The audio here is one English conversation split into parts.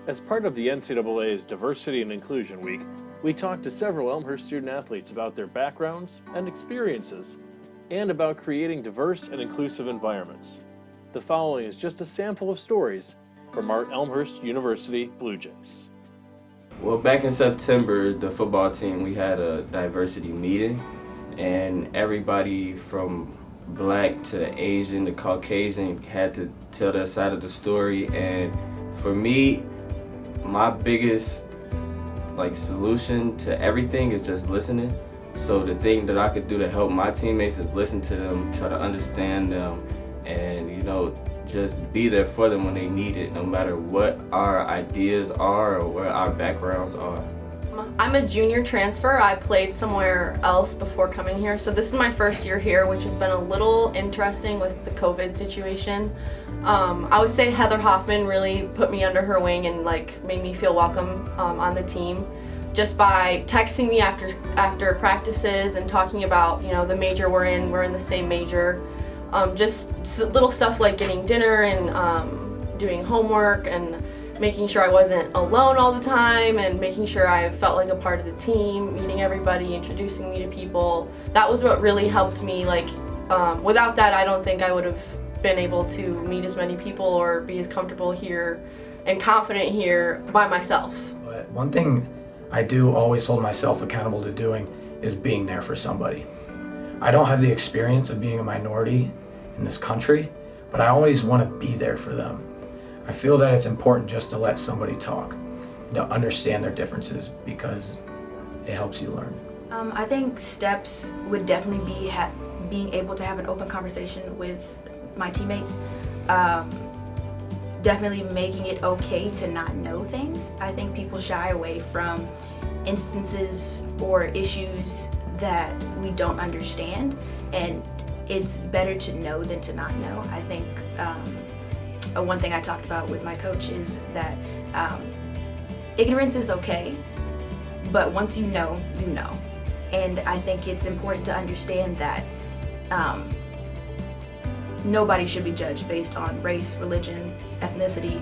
As part of the NCAA's Diversity and Inclusion Week, we talked to several Elmhurst student-athletes about their backgrounds and experiences, and about creating diverse and inclusive environments. The following is just a sample of stories from our Elmhurst University Blue Jays. Well, back in September, the football team, we had a diversity meeting, and everybody from Black to Asian to Caucasian had to tell their side of the story. And for me, my biggest solution to everything is just listening. So the thing that I could do to help my teammates is listen to them, try to understand them, and just be there for them when they need it, no matter what our ideas are or what our backgrounds are. I'm a junior transfer. I played somewhere else before coming here, so this is my first year here, which has been a little interesting with the COVID situation. I would say Heather Hoffman really put me under her wing and made me feel welcome on the team, just by texting me after practices and talking about the major we're in the same major. Just little stuff like getting dinner and doing homework and making sure I wasn't alone all the time and making sure I felt like a part of the team, meeting everybody, introducing me to people. That was what really helped me. Without that, I don't think I would have been able to meet as many people or be as comfortable here and confident here by myself. But one thing I do always hold myself accountable to doing is being there for somebody. I don't have the experience of being a minority in this country, but I always want to be there for them. I feel that it's important just to let somebody talk and to understand their differences because it helps you learn. I think steps would definitely be being able to have an open conversation with my teammates. Definitely making it okay to not know things. I think people shy away from instances or issues that we don't understand, and it's better to know than to not know. I think one thing I talked about with my coach is that ignorance is okay, but once you know, you know. And I think it's important to understand that nobody should be judged based on race, religion, ethnicity,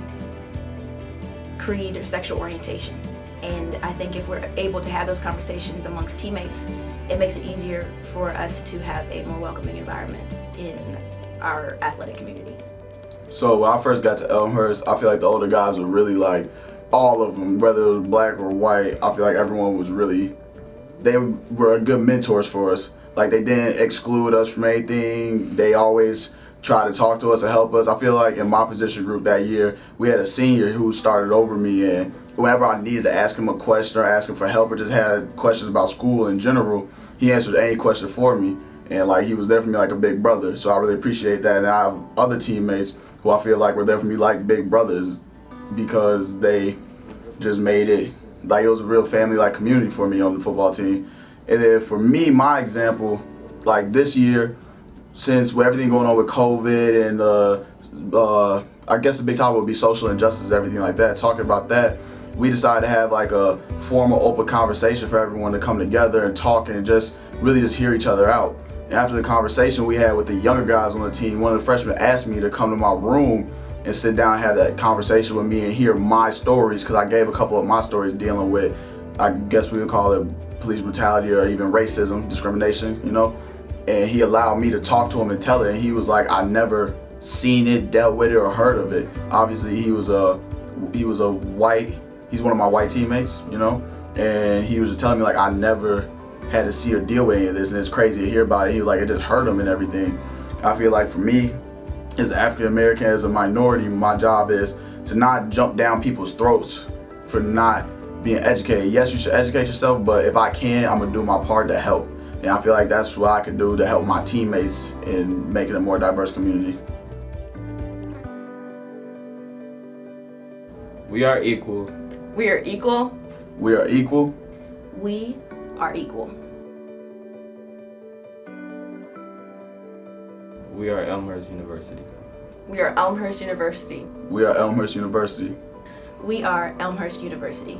creed, or sexual orientation. And I think if we're able to have those conversations amongst teammates, it makes it easier for us to have a more welcoming environment in our athletic community. So when I first got to Elmhurst, I feel like the older guys were really all of them, whether it was black or white, I feel like everyone was they were good mentors for us. They didn't exclude us from anything. They always tried to talk to us and help us. I feel like in my position group that year, we had a senior who started over me, and whenever I needed to ask him a question or ask him for help or just had questions about school in general, he answered any question for me. And he was there for me like a big brother. So I really appreciate that. And I have other teammates who I feel like were there for me like big brothers because they just made it it was a real family community for me on the football team. And then for me, my example, this year, since with everything going on with COVID and I guess the big topic would be social injustice, everything like that, talking about that, we decided to have a formal open conversation for everyone to come together and talk and just really just hear each other out. And after the conversation we had with the younger guys on the team, one of the freshmen asked me to come to my room and sit down and have that conversation with me and hear my stories, because I gave a couple of my stories dealing with, I guess we would call it police brutality or even racism, discrimination, And he allowed me to talk to him and tell it, and he was like, I never seen it, dealt with it, or heard of it. Obviously he's one of my white teammates, and he was just telling me I never had to see or deal with any of this, and it's crazy to hear about it. He was like, it just hurt him and everything. I feel like for me, as African American, as a minority, my job is to not jump down people's throats for not being educated. Yes, you should educate yourself, but if I can, I'm gonna do my part to help. And I feel like that's what I can do to help my teammates in making a more diverse community. We are equal. We are equal. We are equal. We are equal. We are Elmhurst University. We are Elmhurst University. We are Elmhurst University. We are Elmhurst University.